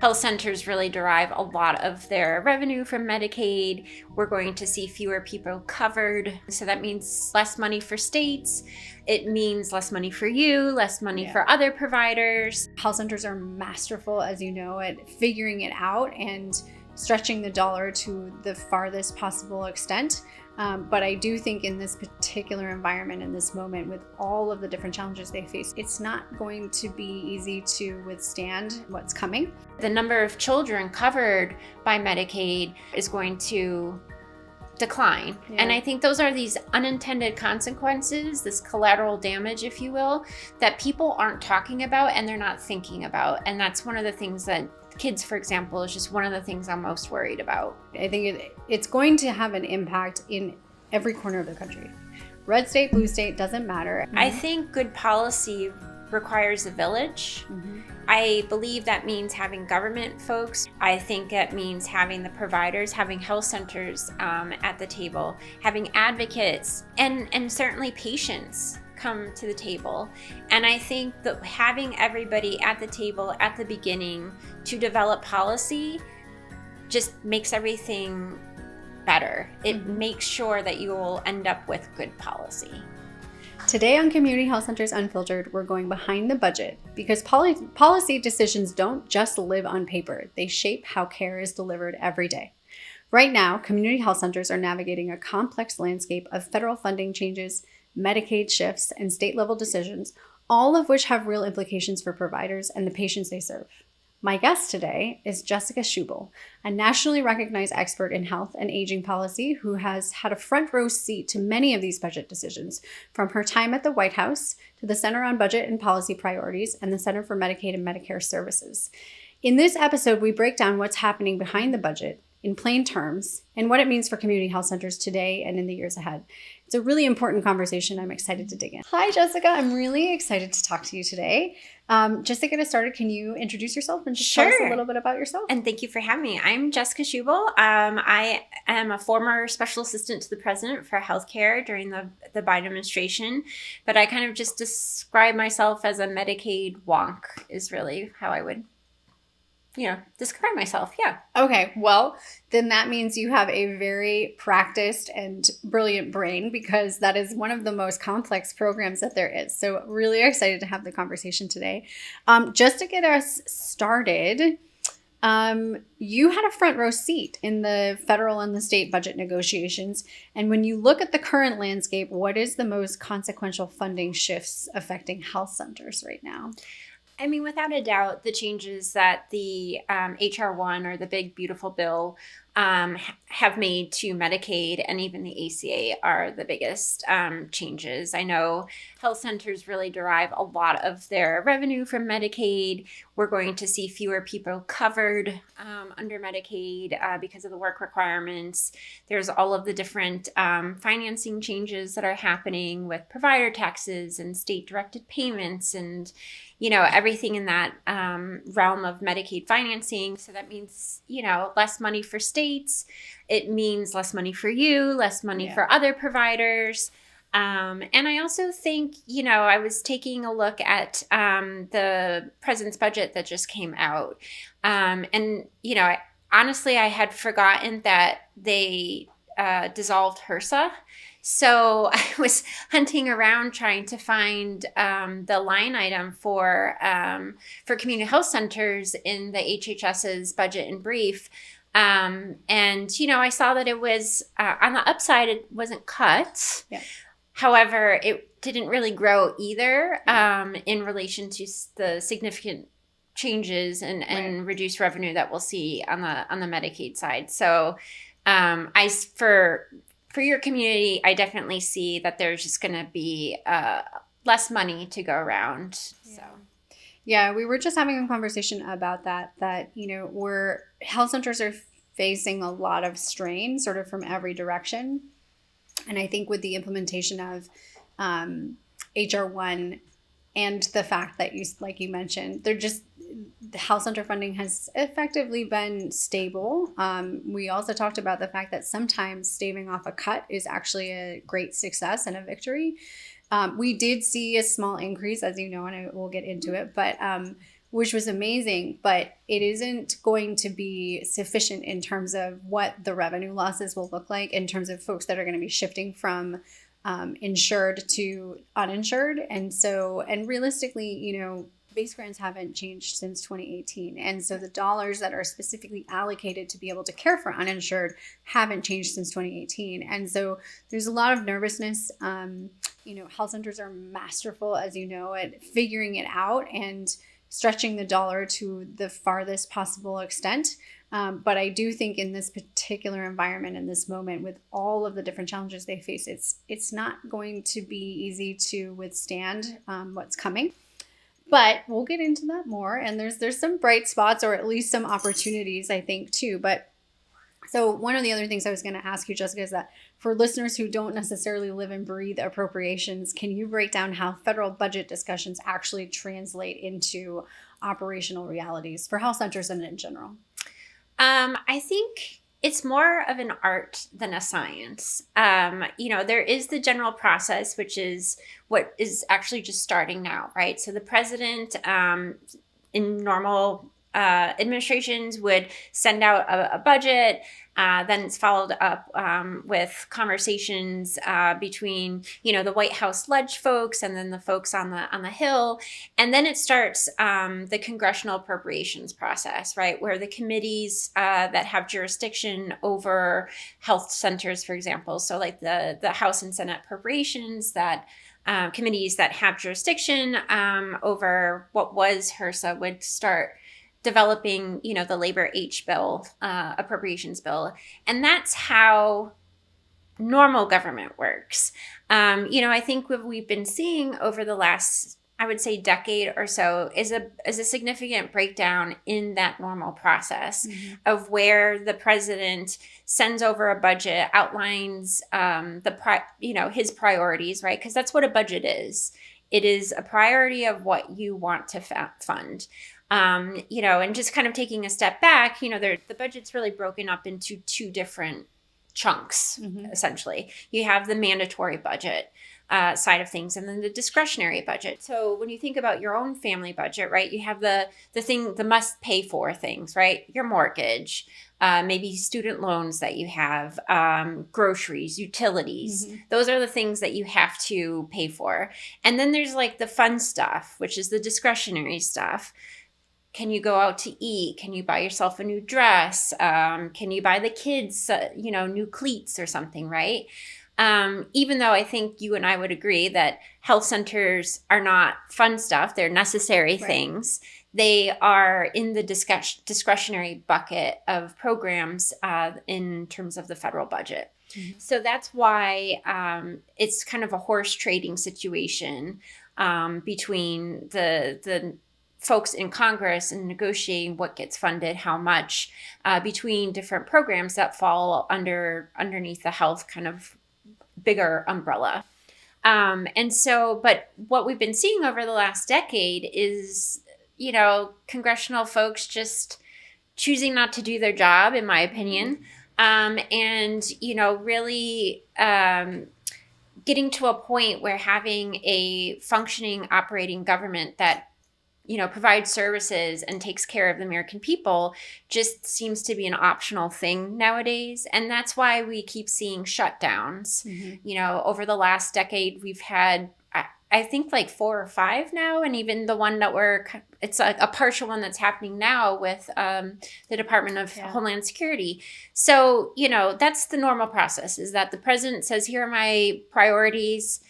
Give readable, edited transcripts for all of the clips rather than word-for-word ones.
health centers really derive a lot of their revenue from Medicaid. We're going to see fewer people covered. So that means less money for states. It means less money for you, less money for other providers. Health centers are masterful, as you know, at figuring it out and stretching the dollar to the farthest possible extent. But I do think in this particular environment, in this moment, with all of the different challenges they face, it's not going to be easy to withstand what's coming. The number of children covered by Medicaid is going to decline. Yeah. And I think those are these unintended consequences, this collateral damage, if you will, that people aren't talking about and they're not thinking about. And that's one of the things that kids, for example, is just one of the things I'm most worried about. I think it's going to have an impact in every corner of the country. Red state, blue state, doesn't matter. I think good policy requires a village. I believe that means having government folks. I think it means having the providers, having health centers at the table, having advocates, and certainly patients come to the table. And I think that having everybody at the table at the beginning to develop policy just makes everything better. It makes sure that you will end up with good policy. Today on Community Health Centers Unfiltered, we're going behind the budget because policy decisions don't just live on paper. They shape how care is delivered every day. Right now, community health centers are navigating a complex landscape of federal funding changes, Medicaid shifts, and state-level decisions, all of which have real implications for providers and the patients they serve. My guest today is Jessica Schubel, a nationally recognized expert in health and aging policy who has had a front row seat to many of these budget decisions, from her time at the White House to the Center on Budget and Policy Priorities and the Center for Medicaid and Medicare Services. In this episode, we break down what's happening behind the budget in plain terms and what it means for community health centers today and in the years ahead. It's a really important conversation. I'm excited to dig in. Hi, Jessica. I'm really excited to talk to you today. Just to get us started, can you introduce yourself and just tell us a little bit about yourself? And thank you for having me. I'm Jessica Schubel. I am a former special assistant to the president for healthcare during the Biden administration, but I kind of just describe myself as a Medicaid wonk is really how I would describe myself. Yeah. Okay. Well, then that means you have a very practiced and brilliant brain because that is one of the most complex programs that there is. So really excited to have the conversation today. Just to get us started, you had a front row seat in the federal and the state budget negotiations. And when you look at the current landscape, what is the most consequential funding shifts affecting health centers right now? I mean, without a doubt, the changes that the HR 1 or the big, beautiful bill have made to Medicaid and even the ACA are the biggest changes. I know health centers really derive a lot of their revenue from Medicaid. We're going to see fewer people covered under Medicaid because of the work requirements. There's all of the different financing changes that are happening with provider taxes and state-directed payments and everything in that realm of Medicaid financing. So that means, less money for states. It means less money for you, less money for other providers. And I also think, I was taking a look at the president's budget that just came out. Honestly, I had forgotten that they dissolved HRSA. So I was hunting around trying to find the line item for community health centers in the HHS's budget in brief. I saw that it was on the upside, it wasn't cut. Yeah. However, it didn't really grow either in relation to the significant changes and reduced revenue that we'll see on the Medicaid side. So for your community, I definitely see that there's just going to be less money to go around. Yeah. So. Yeah, we were just having a conversation about that where health centers are facing a lot of strain sort of from every direction. And I think with the implementation of HR 1 and the fact that like you mentioned, the health center funding has effectively been stable. We also talked about the fact that sometimes staving off a cut is actually a great success and a victory. We did see a small increase, as you know, and we'll get into it. But which was amazing, but it isn't going to be sufficient in terms of what the revenue losses will look like in terms of folks that are going to be shifting from insured to uninsured. And realistically, base grants haven't changed since 2018. And so the dollars that are specifically allocated to be able to care for uninsured haven't changed since 2018. And so there's a lot of nervousness. Health centers are masterful, as you know, at figuring it out and stretching the dollar to the farthest possible extent. But I do think in this particular environment, in this moment, with all of the different challenges they face, it's not going to be easy to withstand what's coming. But we'll get into that more. And there's some bright spots, or at least some opportunities, I think, too. But so one of the other things I was going to ask you, Jessica, is that for listeners who don't necessarily live and breathe appropriations, can you break down how federal budget discussions actually translate into operational realities for health centers and in general? I think it's more of an art than a science. There is the general process, which is what is actually just starting now, right? So the president, in normal administrations, would send out a budget. Then it's followed up with conversations between, the White House ledge folks and then the folks on the Hill. And then it starts the congressional appropriations process, right, where the committees that have jurisdiction over health centers, for example, so like the House and Senate appropriations, that committees that have jurisdiction over what was HRSA would start developing, the labor H bill, appropriations bill. And that's how normal government works. I think what we've been seeing over the last, I would say, decade or so is a significant breakdown in that normal process of where the president sends over a budget, outlines his priorities, right? Because that's what a budget is. It is a priority of what you want to fund. And just kind of taking a step back, the budget's really broken up into two different chunks, essentially. You have the mandatory budget side of things, and then the discretionary budget. So when you think about your own family budget, right, you have the must pay for things, right? Your mortgage, maybe student loans that you have, groceries, utilities. Those are the things that you have to pay for. And then there's like the fun stuff, which is the discretionary stuff. Can you go out to eat? Can you buy yourself a new dress? Can you buy the kids, new cleats or something, right? Even though I think you and I would agree that health centers are not fun stuff, they're necessary things. They are in the discretionary bucket of programs in terms of the federal budget. So that's why it's kind of a horse trading situation between the folks in Congress and negotiating what gets funded, how much, between different programs that fall underneath the health kind of bigger umbrella. But what we've been seeing over the last decade is, congressional folks just choosing not to do their job, in my opinion, really getting to a point where having a functioning operating government that provides services and takes care of the American people just seems to be an optional thing nowadays. And that's why we keep seeing shutdowns. Over the last decade, we've had, I think, like 4 or 5 now. And even the one that it's a partial one that's happening now with the Department of Homeland Security. So, that's the normal process, is that the president says, here are my priorities.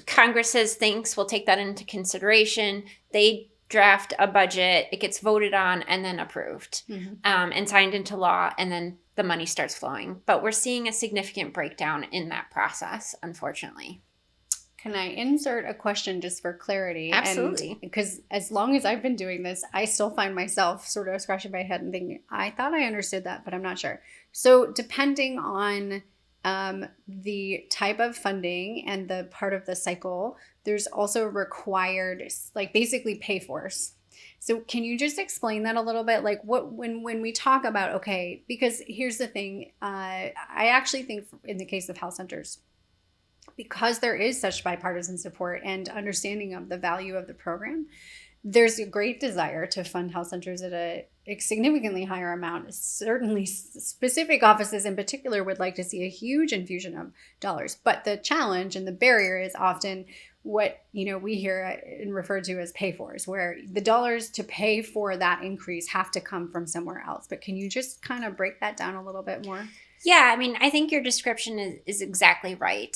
Congress says, thanks, we'll take that into consideration. They draft a budget, it gets voted on and then approved and signed into law, and then the money starts flowing. But we're seeing a significant breakdown in that process, unfortunately. Can I insert a question just for clarity? Absolutely. Because as long as I've been doing this, I still find myself sort of scratching my head and thinking, I thought I understood that, but I'm not sure. So depending on the type of funding and the part of the cycle, there's also required, like, basically pay-fors. So can you just explain that a little bit? Like, what when we talk about, okay, because here's the thing, I actually think in the case of health centers, because there is such bipartisan support and understanding of the value of the program, There's a great desire to fund health centers at a significantly higher amount. Certainly specific offices in particular would like to see a huge infusion of dollars. But the challenge and the barrier is often what we hear and refer to as pay-fors, where the dollars to pay for that increase have to come from somewhere else. But can you just kind of break that down a little bit more? Yeah, I mean, I think your description is exactly right.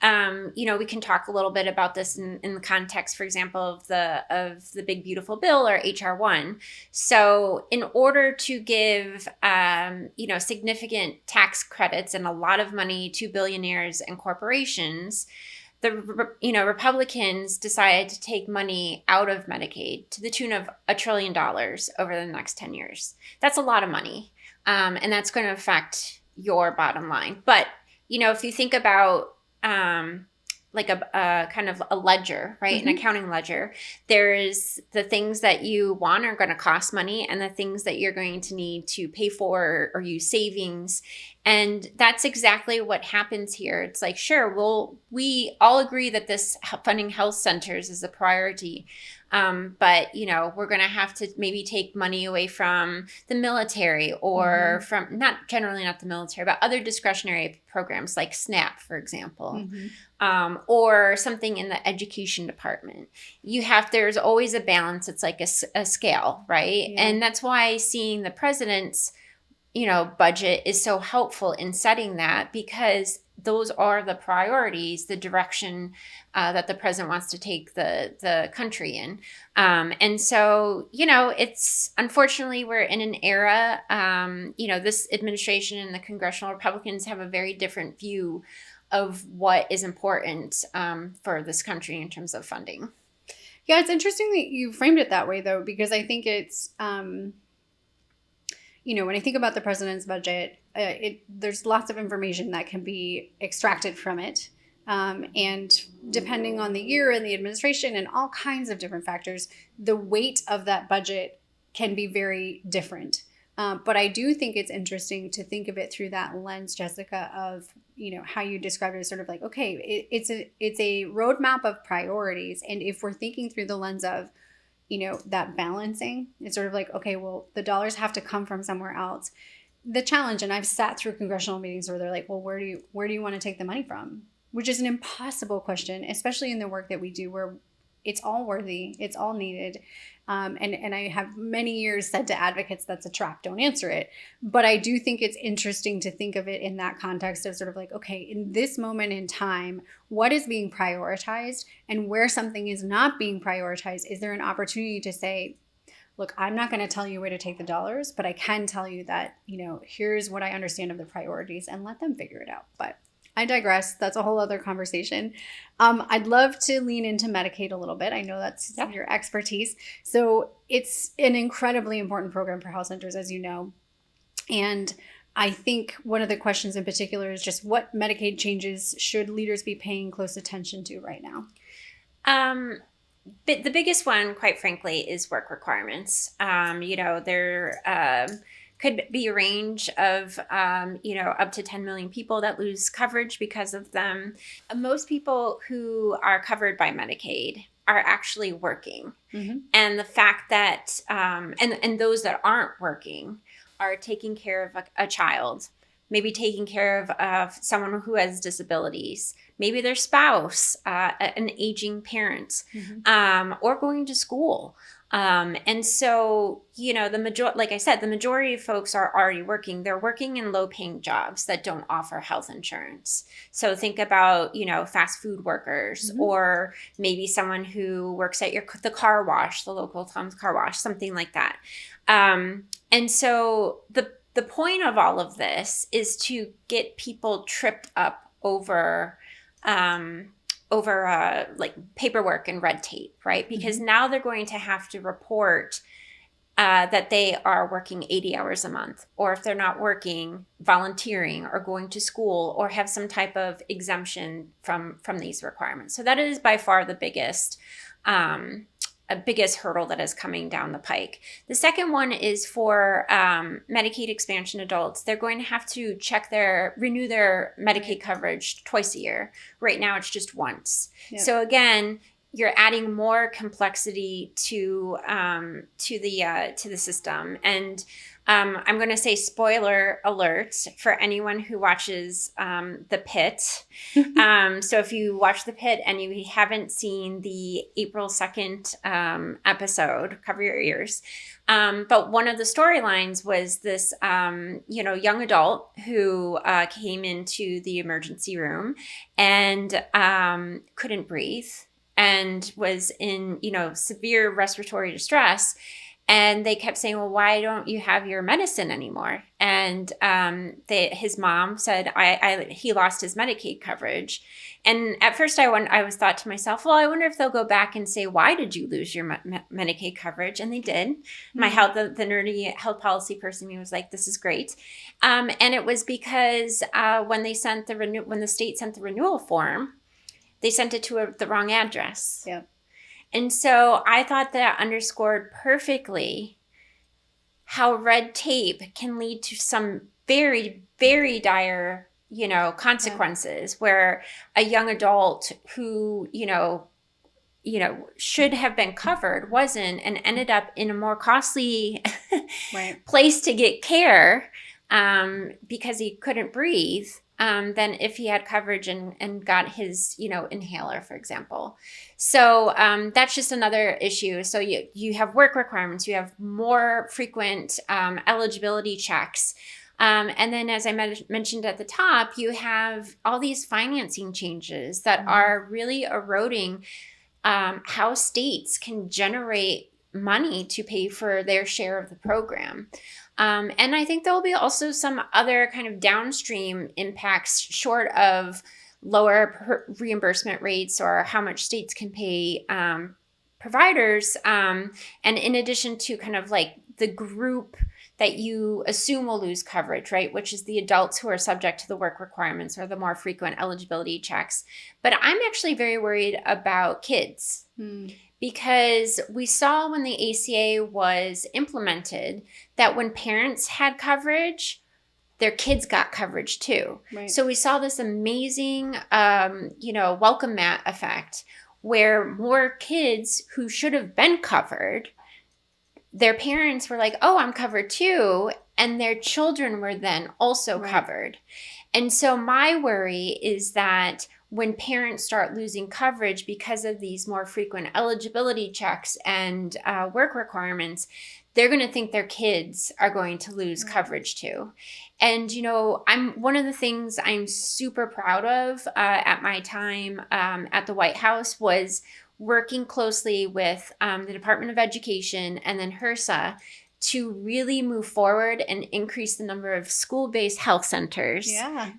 We can talk a little bit about this in the context, for example, of the Big Beautiful Bill, or HR1. So in order to give, significant tax credits and a lot of money to billionaires and corporations, the Republicans decided to take money out of Medicaid to the tune of $1 trillion over the next 10 years. That's a lot of money, and that's going to affect your bottom line. But if you think about like a kind of a ledger, right? An accounting ledger, there's the things that you want are going to cost money, and the things that you're going to need to pay for or use savings. And that's exactly what happens here. It's like, sure, we all agree that this funding health centers is a priority. But, we're going to have to maybe take money away from the military, or from not the military, but other discretionary programs like SNAP, for example, or something in the education department. There's always a balance. It's like a scale, right? Yeah. And that's why seeing the president's, budget is so helpful in setting that, because those are the priorities, the direction that the president wants to take the country in. And so, it's unfortunately we're in an era, this administration and the congressional Republicans have a very different view of what is important for this country in terms of funding. Yeah, it's interesting that you framed it that way, though, because I think it's when I think about the president's budget, there's lots of information that can be extracted from it. And depending on the year and the administration and all kinds of different factors, the weight of that budget can be very different. But I do think it's interesting to think of it through that lens, Jessica, of, how you described it as sort of like, okay, it's a roadmap of priorities. And if we're thinking through the lens of, that balancing, it's sort of like, okay, well, the dollars have to come from somewhere else. The challenge, and I've sat through congressional meetings where they're like, well, where do you want to take the money from? Which is an impossible question, especially in the work that we do, where it's all worthy, it's all needed. And I have many years said to advocates, that's a trap, don't answer it. But I do think it's interesting to think of it in that context of sort of like, okay, in this moment in time, what is being prioritized, and where something is not being prioritized, is there an opportunity to say, look, I'm not going to tell you where to take the dollars, but I can tell you that, here's what I understand of the priorities, and let them figure it out. But I digress. That's a whole other conversation. I'd love to lean into Medicaid a little bit. I know that's your expertise. So it's an incredibly important program for health centers, as you know. And I think one of the questions in particular is just what Medicaid changes should leaders be paying close attention to right now? But the biggest one, quite frankly, is work requirements. There could be a range of, up to 10 million people that lose coverage because of them. Most people who are covered by Medicaid are actually working. And the fact that, and those that aren't working are taking care of a child, maybe taking care of someone who has disabilities, maybe their spouse, an aging parent, or going to school. And so, like I said, the majority of folks are already working. They're working in low-paying jobs that don't offer health insurance. So think about, fast food workers, or maybe someone who works at the car wash, the local Tom's car wash, something like that. And so the point of all of this is to get people tripped up over like paperwork and red tape, right? Because now they're going to have to report that they are working 80 hours a month, or if they're not working, volunteering or going to school, or have some type of exemption from these requirements. So that is by far the biggest hurdle that is coming down the pike. The second one is for Medicaid expansion adults. They're going to have to renew their Medicaid coverage twice a year. Right now, it's just once. Yep. So again, you're adding more complexity to the system. And I'm going to say spoiler alert for anyone who watches the Pitt. So if you watch the Pitt and you haven't seen the April 2nd episode, cover your ears. But one of the storylines was this, young adult who came into the emergency room and couldn't breathe and was in, severe respiratory distress. And they kept saying, well, why don't you have your medicine anymore? And his mom said, he lost his Medicaid coverage. And at first I was thought to myself, well, I wonder if they'll go back and say, why did you lose your Medicaid coverage? And they did. Mm-hmm. The nerdy health policy person was like, this is great. And it was because when the state sent the renewal form, they sent it to the wrong address. Yeah. And so I thought that underscored perfectly how red tape can lead to some very, very dire, consequences, where a young adult who, should have been covered wasn't, and ended up in a more costly place to get care because he couldn't breathe. Than if he had coverage and got his, inhaler, for example. So that's just another issue. So you have work requirements, you have more frequent eligibility checks. And then, as I mentioned at the top, you have all these financing changes that are really eroding how states can generate money to pay for their share of the program. And I think there will be also some other kind of downstream impacts short of lower reimbursement rates or how much states can pay providers. And in addition to kind of like the group that you assume will lose coverage, right? Which is the adults who are subject to the work requirements or the more frequent eligibility checks. But I'm actually very worried about kids. Because we saw when the ACA was implemented that when parents had coverage, their kids got coverage too. Right. So we saw this amazing, welcome mat effect where more kids who should have been covered, their parents were like, oh, I'm covered too. And their children were then also covered. And so my worry is that when parents start losing coverage because of these more frequent eligibility checks and work requirements, they're going to think their kids are going to lose coverage too. And, one of the things I'm super proud of at my time at the White House was working closely with the Department of Education and then HRSA to really move forward and increase the number of school-based health centers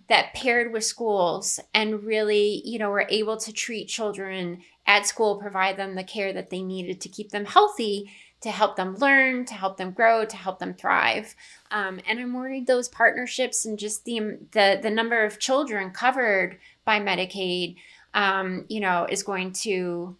that paired with schools and really, were able to treat children at school, provide them the care that they needed to keep them healthy, to help them learn, to help them grow, to help them thrive. And I'm worried those partnerships and just the number of children covered by Medicaid, is going to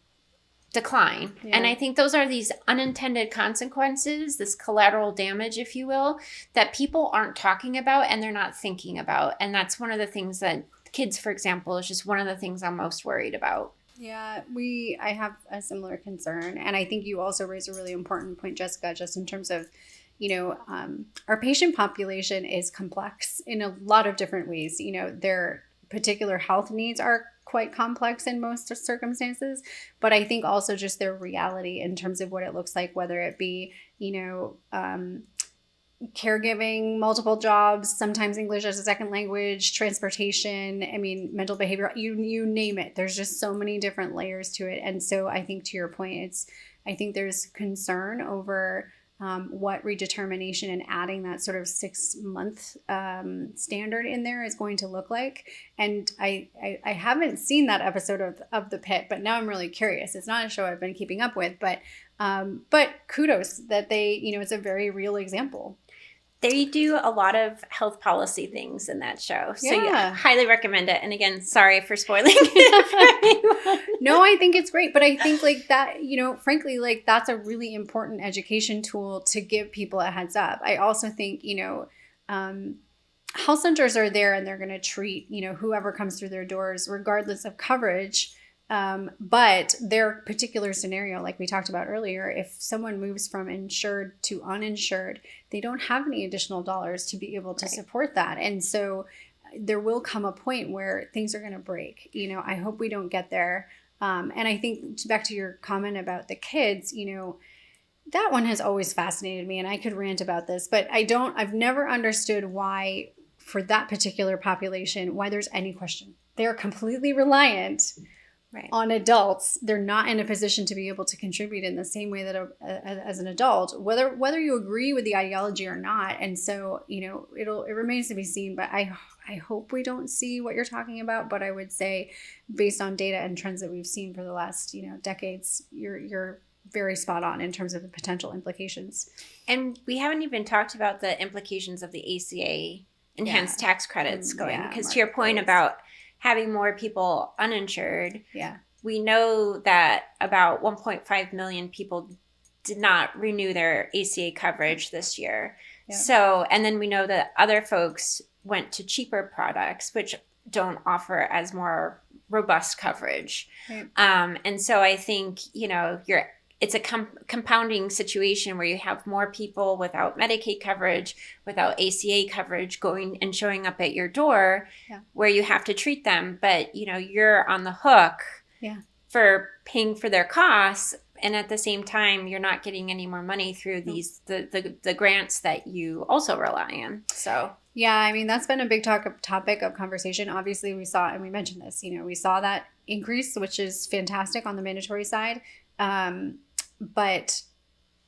decline. Yeah. And I think those are these unintended consequences, this collateral damage, if you will, that people aren't talking about and they're not thinking about. And that's one of the things that kids, for example, is just one of the things I'm most worried about. Yeah, I have a similar concern. And I think you also raise a really important point, Jessica, just in terms of, our patient population is complex in a lot of different ways. Their particular health needs are quite complex in most circumstances, but I think also just their reality in terms of what it looks like, whether it be, caregiving, multiple jobs, sometimes English as a second language, transportation, mental behavior, you name it. There's just so many different layers to it. And so I think to your point, I think there's concern over what redetermination and adding that sort of 6-month standard in there is going to look like. And I haven't seen that episode of The Pitt, but now I'm really curious. It's not a show I've been keeping up with, but kudos that they, it's a very real example. They do a lot of health policy things in that show. So yeah, highly recommend it. And again, sorry for spoiling it for anyone. No, I think it's great. But I think like that, frankly, like that's a really important education tool to give people a heads up. I also think, health centers are there and they're going to treat, whoever comes through their doors, regardless of coverage. But their particular scenario, like we talked about earlier, if someone moves from insured to uninsured, they don't have any additional dollars to be able to support that. And so there will come a point where things are going to break. I hope we don't get there. And I think back to your comment about the kids, that one has always fascinated me, and I could rant about this, but I've never understood why for that particular population, why there's any question. They're completely reliant on adults. They're not in a position to be able to contribute in the same way that as an adult, whether you agree with the ideology or not. And so, it remains to be seen, but I hope we don't see what you're talking about. But I would say, based on data and trends that we've seen for the last, decades, you're very spot on in terms of the potential implications. And we haven't even talked about the implications of the ACA enhanced tax credits going, because to your point about having more people uninsured, we know that about 1.5 million people did not renew their ACA coverage this year. So, and then we know that other folks went to cheaper products, which don't offer as more robust coverage. And so I think, it's a compounding situation where you have more people without Medicaid coverage, without ACA coverage going and showing up at your door where you have to treat them. But, you're on the hook for paying for their costs. And at the same time, you're not getting any more money through the grants that you also rely on. So, yeah, I mean, that's been a big topic of conversation. Obviously, we saw, and we mentioned this, we saw that increase, which is fantastic on the mandatory side. But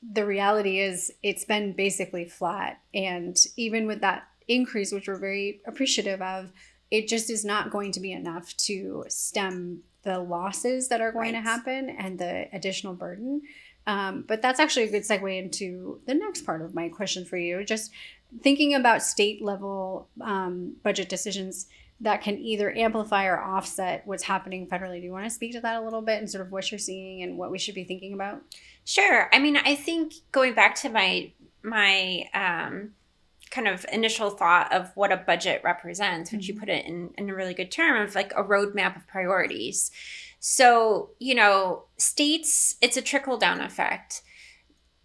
the reality is it's been basically flat. And even with that increase, which we're very appreciative of, it just is not going to be enough to stem the losses that are going to happen and the additional burden. But that's actually a good segue into the next part of my question for you. Just thinking about state level budget decisions that can either amplify or offset what's happening federally. Do you want to speak to that a little bit and sort of what you're seeing and what we should be thinking about? Sure. I mean, I think going back to my kind of initial thought of what a budget represents, which you put it in a really good term of like a roadmap of priorities. So, states, it's a trickle down effect.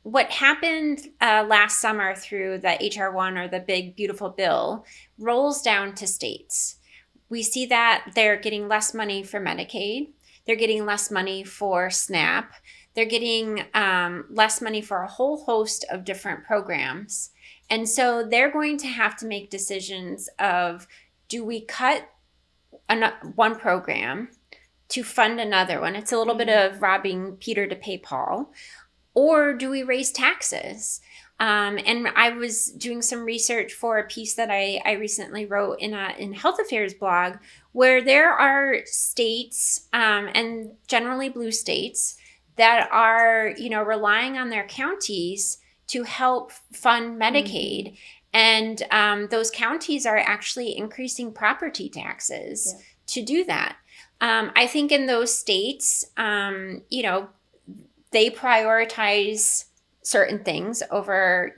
What happened last summer through the HR1 or the big, beautiful bill rolls down to states. We see that they're getting less money for Medicaid. They're getting less money for SNAP. They're getting less money for a whole host of different programs. And so they're going to have to make decisions of, do we cut one program to fund another one? It's a little bit of robbing Peter to pay Paul. Or do we raise taxes? And I was doing some research for a piece that I recently wrote in Health Affairs blog, where there are states, and generally blue states, that are, relying on their counties to help fund Medicaid. And those counties are actually increasing property taxes to do that. I think in those states, they prioritize certain things over,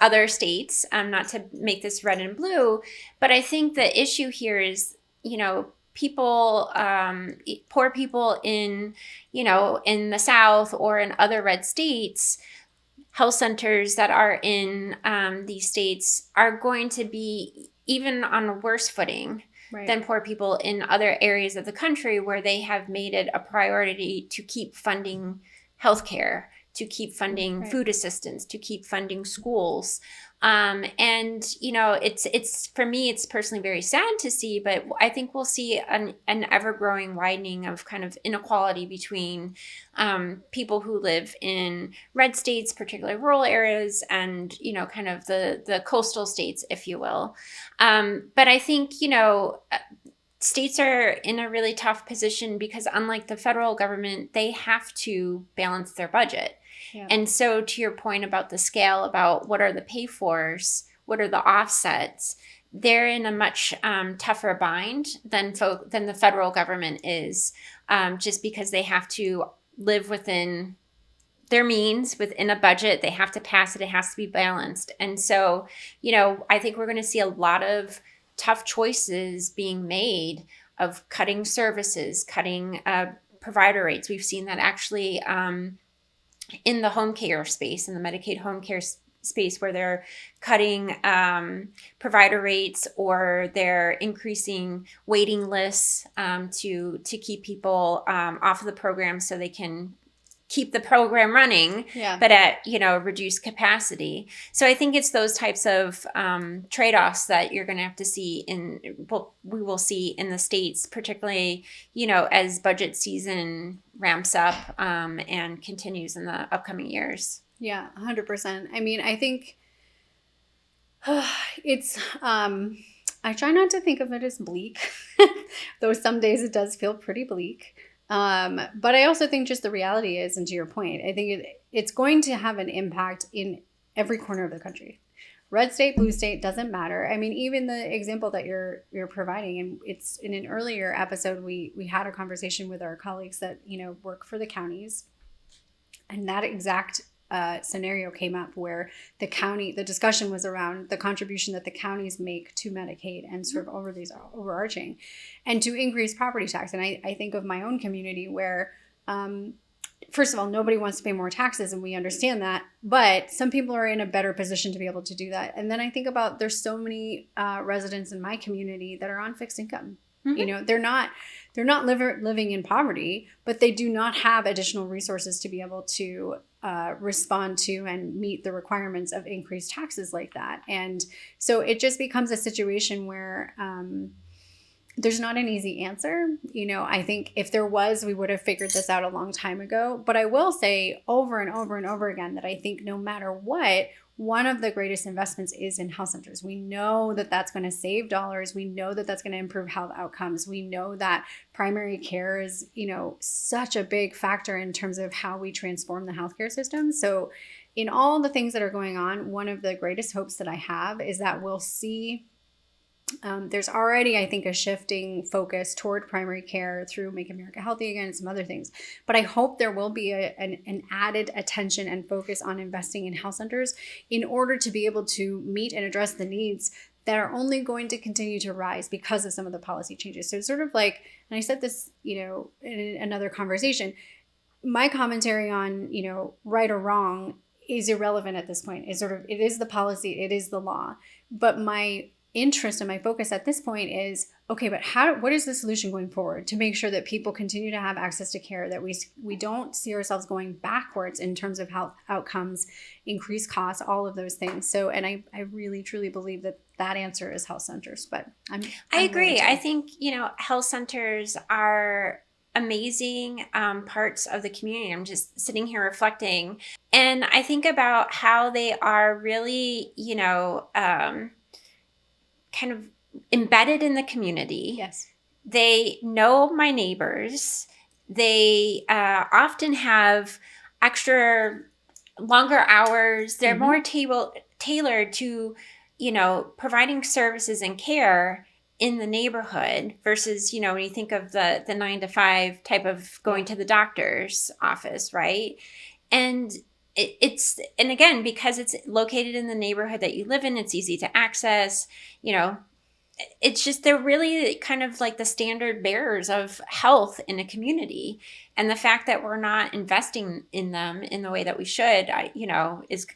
other states, not to make this red and blue. But I think the issue here is, people, poor people in the South or in other red states, health centers that are in these states are going to be even on a worse footing than poor people in other areas of the country where they have made it a priority to keep funding healthcare, to keep funding food assistance, to keep funding schools. And, it's for me, it's personally very sad to see, but I think we'll see an ever-growing widening of kind of inequality between people who live in red states, particularly rural areas, and, kind of the coastal states, if you will. But I think, states are in a really tough position because unlike the federal government, they have to balance their budget. Yeah. And so to your point about the scale, about what are the pay-fors, what are the offsets, they're in a much tougher bind than the federal government is, just because they have to live within their means, within a budget. They have to pass it. It has to be balanced. And so, I think we're going to see a lot of tough choices being made of cutting services, cutting provider rates. We've seen that actually in the home care space, in the Medicaid home care space, where they're cutting provider rates, or they're increasing waiting lists to keep people off of the program so they can keep the program running, but at, reduced capacity. So I think it's those types of trade-offs that you're going to have to see we will see in the states, particularly, as budget season ramps up and continues in the upcoming years. Yeah, 100%. I mean, I think it's, I try not to think of it as bleak, though some days it does feel pretty bleak. But I also think just the reality is, and to your point, I think it's going to have an impact in every corner of the country. Red state, blue state, doesn't matter. I mean, even the example that you're providing, and it's in an earlier episode, we had a conversation with our colleagues that, work for the counties, and that exact scenario came up where the discussion was around the contribution that the counties make to Medicaid and sort of over these overarching, and to increase property tax. And I think of my own community where, first of all, nobody wants to pay more taxes, and we understand that, but some people are in a better position to be able to do that. And then I think about, there's so many residents in my community that are on fixed income. Mm-hmm. They're not living in poverty, but they do not have additional resources to be able to respond to and meet the requirements of increased taxes like that. And so it just becomes a situation where there's not an easy answer. I think if there was, we would have figured this out a long time ago. But I will say over and over and over again that I think no matter what, one of the greatest investments is in health centers. We know that that's going to save dollars. We know that that's going to improve health outcomes. We know that primary care is, such a big factor in terms of how we transform the healthcare system. So in all the things that are going on, one of the greatest hopes that I have is that we'll see there's already, I think, a shifting focus toward primary care through Make America Healthy Again and some other things. But I hope there will be an added attention and focus on investing in health centers in order to be able to meet and address the needs that are only going to continue to rise because of some of the policy changes. So it's sort of like, and I said this, in another conversation, my commentary on, right or wrong is irrelevant at this point. It is the policy, it is the law. But my interest and my focus at this point is, okay, but what is the solution going forward to make sure that people continue to have access to care, that we don't see ourselves going backwards in terms of health outcomes, increased costs, all of those things. So, and I really, truly believe that answer is health centers, but I agree. I think, health centers are amazing parts of the community. I'm just sitting here reflecting, and I think about how they are really, kind of embedded in the community. Yes. They know my neighbors. They often have extra longer hours. They're more tailored to, providing services and care in the neighborhood versus, when you think of the 9 to 5 type of going to the doctor's office, right? And and again, because it's located in the neighborhood that you live in, it's easy to access, it's just, they're really kind of like the standard bearers of health in a community. And the fact that we're not investing in them in the way that we should, is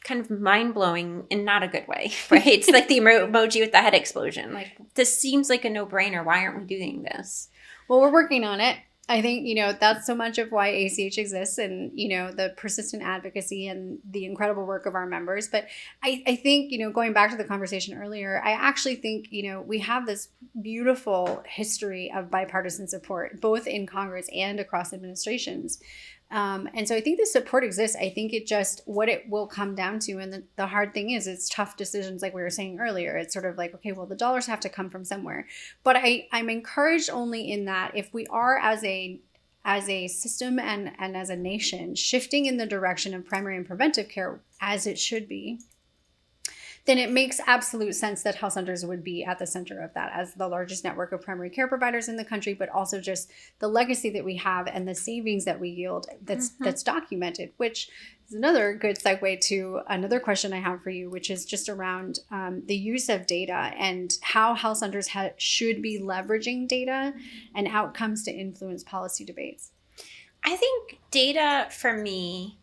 kind of mind-blowing in not a good way, right? It's like the emoji with the head explosion. Like, this seems like a no-brainer. Why aren't we doing this? Well, we're working on it. I think, that's so much of why ACH exists, and, the persistent advocacy and the incredible work of our members. But I think, going back to the conversation earlier, I actually think, we have this beautiful history of bipartisan support, both in Congress and across administrations. And so I think the support exists. I think what it will come down to, and the hard thing is, it's tough decisions, like we were saying earlier. It's sort of like, okay, well, the dollars have to come from somewhere. But I'm encouraged only in that if we are as a system and as a nation shifting in the direction of primary and preventive care as it should be, then it makes absolute sense that health centers would be at the center of that as the largest network of primary care providers in the country, but also just the legacy that we have and the savings that we yield that's documented, which is another good segue to another question I have for you, which is just around the use of data and how health centers should be leveraging data and outcomes to influence policy debates. I think data for me,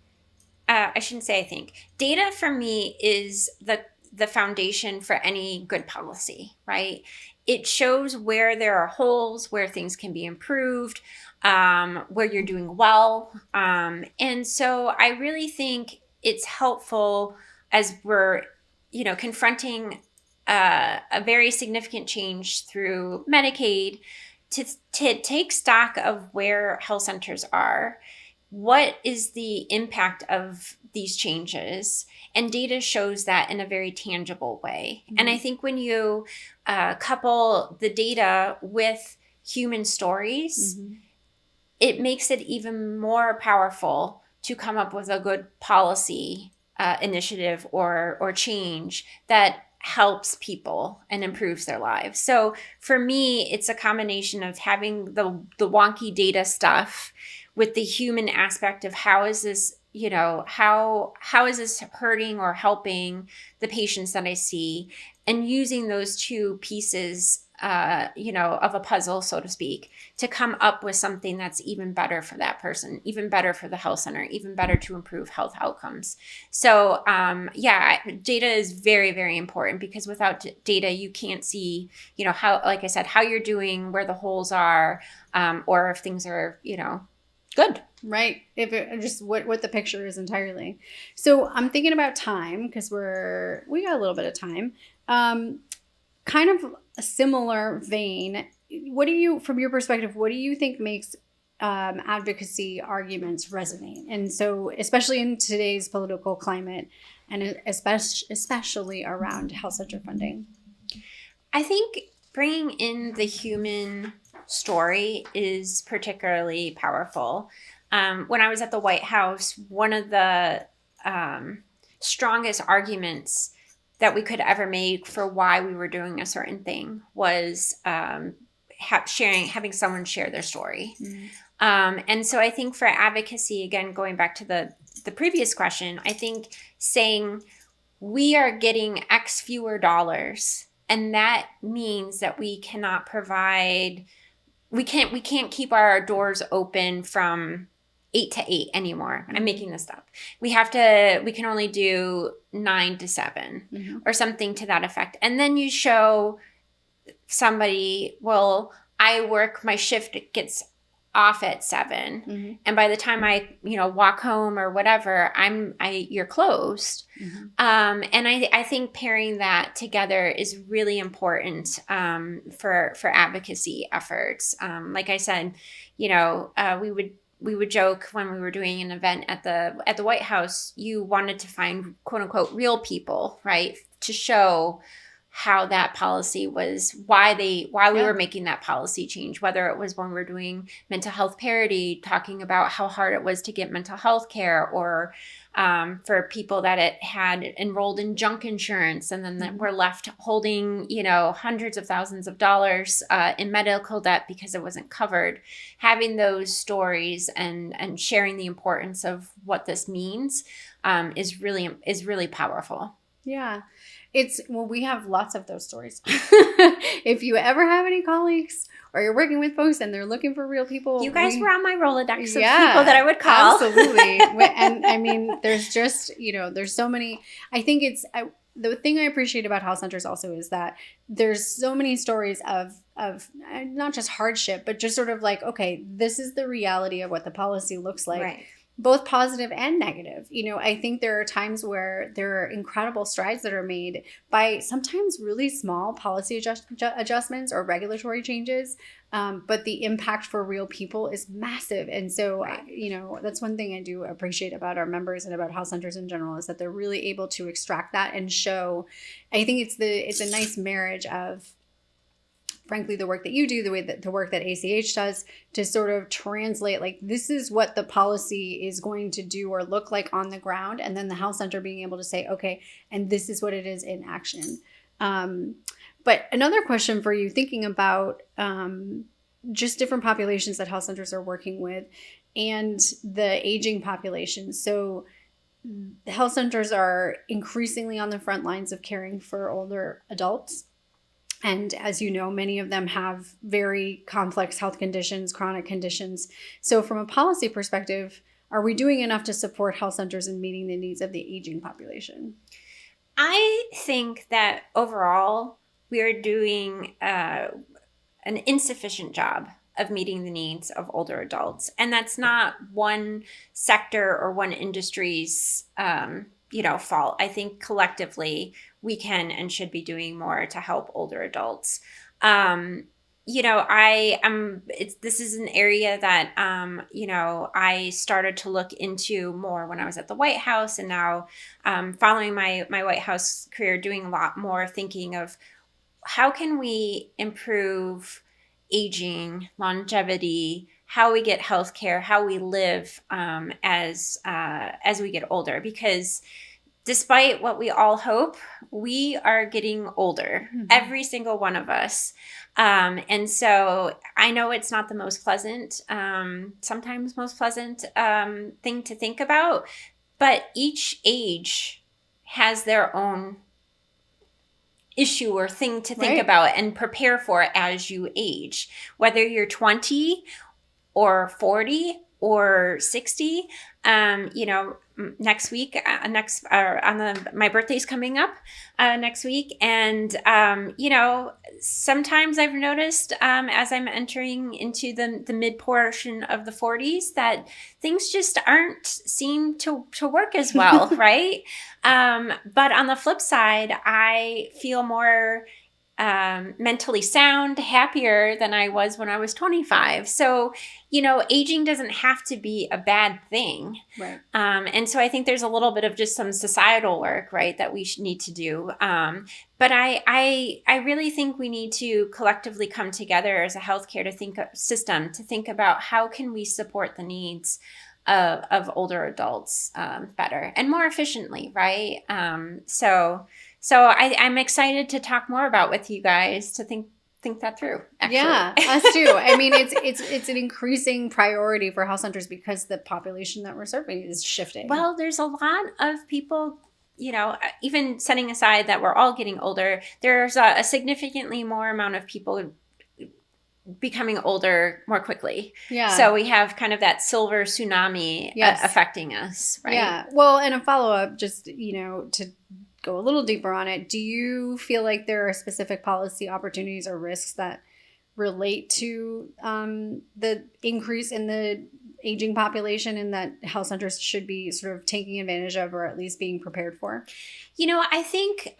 I shouldn't say I think. Data for me is the foundation for any good policy, right? It shows where there are holes, where things can be improved, where you're doing well. And so I really think it's helpful as we're, confronting a very significant change through Medicaid to take stock of where health centers are. What is the impact of these changes? And data shows that in a very tangible way. Mm-hmm. And I think when you couple the data with human stories, mm-hmm. it makes it even more powerful to come up with a good policy initiative or change that helps people and improves their lives. So for me, it's a combination of having the wonky data stuff with the human aspect of how is this, how is this hurting or helping the patients that I see, and using those two pieces, of a puzzle, so to speak, to come up with something that's even better for that person, even better for the health center, even better to improve health outcomes. So, data is very, very important, because without data, you can't see, how, like I said, how you're doing, where the holes are, or if things are, good. Right. If it, just what the picture is entirely. So I'm thinking about time, because we got a little bit of time. Kind of a similar vein. From your perspective, what do you think makes advocacy arguments resonate? And so, especially in today's political climate, and especially around health center funding. I think bringing in the human story is particularly powerful. When I was at the White House, one of the strongest arguments that we could ever make for why we were doing a certain thing was having someone share their story. Mm-hmm. And so I think for advocacy, again, going back to the previous question, I think saying we are getting X fewer dollars, and that means that we cannot provide, we can't keep our doors open from 8 to 8 anymore. Mm-hmm. I'm making this up. We can only do 9 to 7, mm-hmm. or something to that effect. And then you show somebody, well, my shift gets off at 7. Mm-hmm. And by the time I, walk home or whatever, you're closed. Mm-hmm. And I think pairing that together is really important, for advocacy efforts. Like I said, we would joke when we were doing an event at the White House, you wanted to find quote unquote real people, right? To show how that policy was, why we were making that policy change, whether it was when we were doing mental health parity, talking about how hard it was to get mental health care, or for people that had enrolled in junk insurance and then that were left holding, hundreds of thousands of dollars in medical debt because it wasn't covered. Having those stories and sharing the importance of what this means is really powerful. Yeah. We have lots of those stories. If you ever have any colleagues or you're working with folks and they're looking for real people. You guys were on my Rolodex of people that I would call. Absolutely. And I mean, there's just, there's so many. I think the thing I appreciate about health centers also is that there's so many stories of not just hardship, but just sort of like, okay, this is the reality of what the policy looks like. Right. Both positive and negative. I think there are times where there are incredible strides that are made by sometimes really small policy adjustments or regulatory changes, but the impact for real people is massive. And so, that's one thing I do appreciate about our members and about health centers in general, is that they're really able to extract that and show. I think it's a nice marriage of frankly, the work that you do, the work that ACH does, to sort of translate, like, this is what the policy is going to do or look like on the ground. And then the health center being able to say, okay, and this is what it is in action. But another question for you, thinking about just different populations that health centers are working with and the aging population. So health centers are increasingly on the front lines of caring for older adults. And as you know, many of them have very complex health conditions, chronic conditions. So from a policy perspective, are we doing enough to support health centers in meeting the needs of the aging population? I think that overall, we are doing an insufficient job of meeting the needs of older adults. And that's not one sector or one industry's fault. I think collectively we can and should be doing more to help older adults. This is an area that, I started to look into more when I was at the White House, and now following my White House career, doing a lot more thinking of how can we improve aging, longevity, how we get healthcare, how we live as we get older. Because despite what we all hope, we are getting older, every single one of us. And so I know it's not the most pleasant, sometimes most pleasant thing to think about, but each age has their own issue or thing to think about and prepare for as you age. Whether you're 20 or 40 or 60, next week, my birthday's coming up next week. And, sometimes I've noticed as I'm entering into the mid portion of the 40s that things just seem to work as well, right? But on the flip side, I feel more mentally sound, happier than I was when I was 25. So, aging doesn't have to be a bad thing. Right. And so I think there's a little bit of just some societal work, right, that we need to do. But I really think we need to collectively come together as a healthcare system to think about how can we support the needs of older adults better and more efficiently, right? So I'm excited to talk more about with you guys to think that through. Actually. Yeah, us too. I mean, it's an increasing priority for health centers because the population that we're serving is shifting. Well, there's a lot of people, even setting aside that we're all getting older, there's a significantly more amount of people becoming older more quickly. Yeah. So we have kind of that silver tsunami affecting us, right? Yeah. Well, and a follow-up, just, to go a little deeper on it, do you feel like there are specific policy opportunities or risks that relate to the increase in the aging population and that health centers should be sort of taking advantage of or at least being prepared for? I think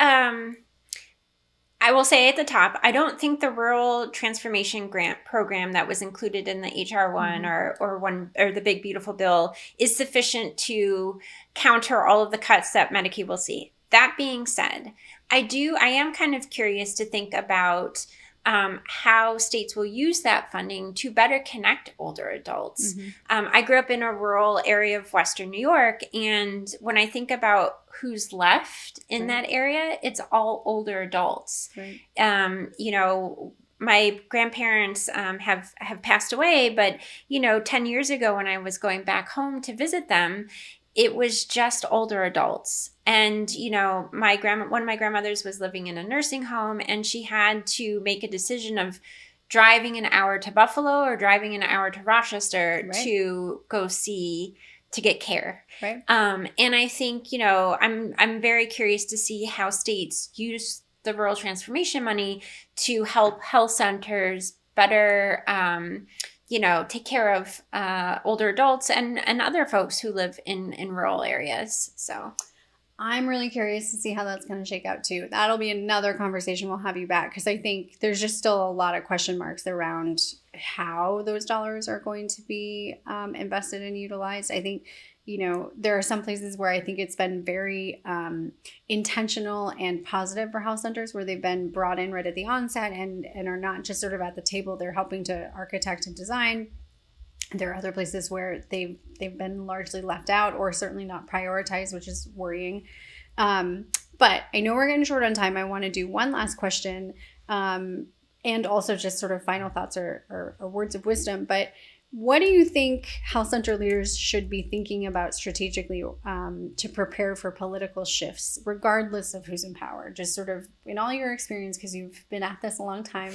I will say at the top, I don't think the Rural Transformation Grant Program that was included in the HR1 or the Big Beautiful Bill is sufficient to counter all of the cuts that Medicaid will see. That being said, I am kind of curious to think about how states will use that funding to better connect older adults. I grew up in a rural area of Western New York, and when I think about who's left in that area, it's all older adults. Right. My grandparents have passed away, but 10 years ago when I was going back home to visit them, it was just older adults. And, one of my grandmothers was living in a nursing home, and she had to make a decision of driving an hour to Buffalo or driving an hour to Rochester to get care. Right. And I think, I'm very curious to see how states use the rural transformation money to help health centers better take care of older adults and other folks who live in rural areas. So I'm really curious to see how that's going to shake out too. That'll be another conversation we'll have you back, because I think there's just still a lot of question marks around how those dollars are going to be invested and utilized. I think, there are some places where I think it's been very intentional and positive for health centers, where they've been brought in right at the onset and are not just sort of at the table. They're helping to architect and design. There are other places where they've been largely left out or certainly not prioritized, which is worrying. But I know we're getting short on time. I want to do one last question, and also just sort of final thoughts or words of wisdom. But what do you think health center leaders should be thinking about strategically to prepare for political shifts, regardless of who's in power? Just sort of in all your experience, because you've been at this a long time,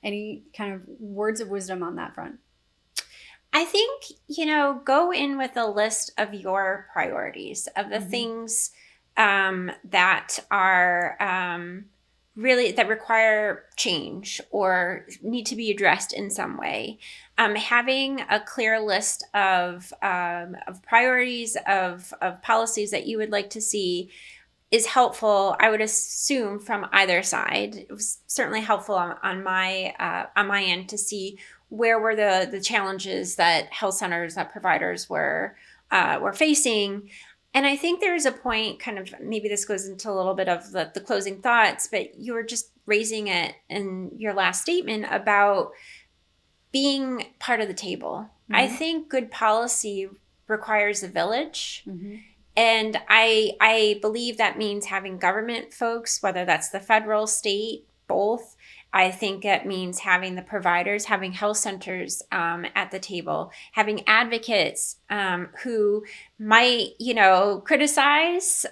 any kind of words of wisdom on that front? I think, go in with a list of your priorities, of the things that are really, that require change or need to be addressed in some way. Having a clear list of priorities, of policies that you would like to see is helpful, I would assume, from either side. It was certainly helpful on my end to see where were the challenges that health centers, that providers were facing. And I think there's a point, kind of, maybe this goes into a little bit of the closing thoughts, but you were just raising it in your last statement about being part of the table. Mm-hmm. I think good policy requires a village. Mm-hmm. And I believe that means having government folks, whether that's the federal, state, both. I think it means having the providers, having health centers at the table, having advocates who might, criticize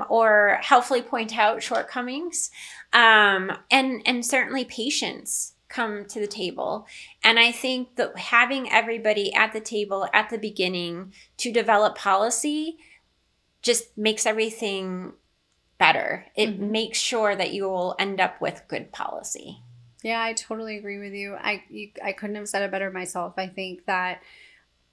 or helpfully point out shortcomings, and certainly patients come to the table. And I think that having everybody at the table at the beginning to develop policy just makes everything better. It makes sure that you will end up with good policy. Yeah, I totally agree with you. I couldn't have said it better myself. I think that,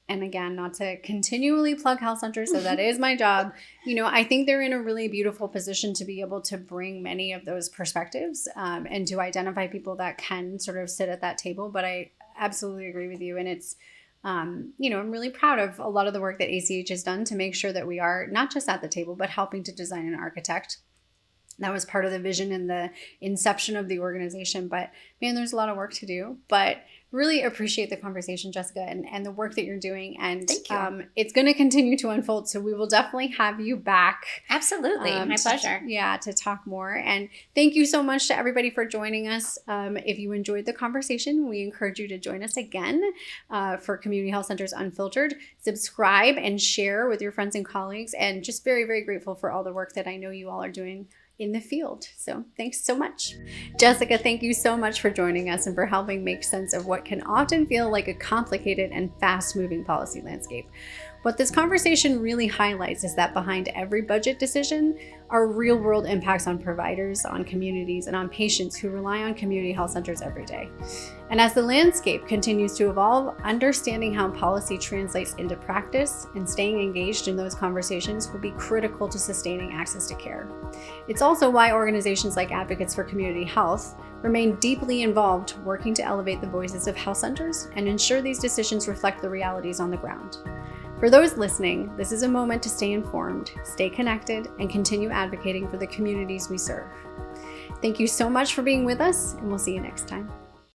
and again, not to continually plug health centers, so that is my job. I think they're in a really beautiful position to be able to bring many of those perspectives and to identify people that can sort of sit at that table. But I absolutely agree with you. And it's, I'm really proud of a lot of the work that ACH has done to make sure that we are not just at the table, but helping to design and architect. That was part of the vision and the inception of the organization. But man, there's a lot of work to do. But really appreciate the conversation, Jessica, and the work that you're doing. And thank you. It's going to continue to unfold. So we will definitely have you back. Absolutely. My pleasure. To talk more. And thank you so much to everybody for joining us. If you enjoyed the conversation, we encourage you to join us again for Community Health Centers Unfiltered. Subscribe and share with your friends and colleagues. And just very, very grateful for all the work that I know you all are doing in the field. So thanks so much. Jessica, thank you so much for joining us and for helping make sense of what can often feel like a complicated and fast-moving policy landscape. What this conversation really highlights is that behind every budget decision are real-world impacts on providers, on communities, and on patients who rely on community health centers every day. And as the landscape continues to evolve, understanding how policy translates into practice and staying engaged in those conversations will be critical to sustaining access to care. It's also why organizations like Advocates for Community Health remain deeply involved, working to elevate the voices of health centers and ensure these decisions reflect the realities on the ground. For those listening, this is a moment to stay informed, stay connected, and continue advocating for the communities we serve. Thank you so much for being with us, and we'll see you next time.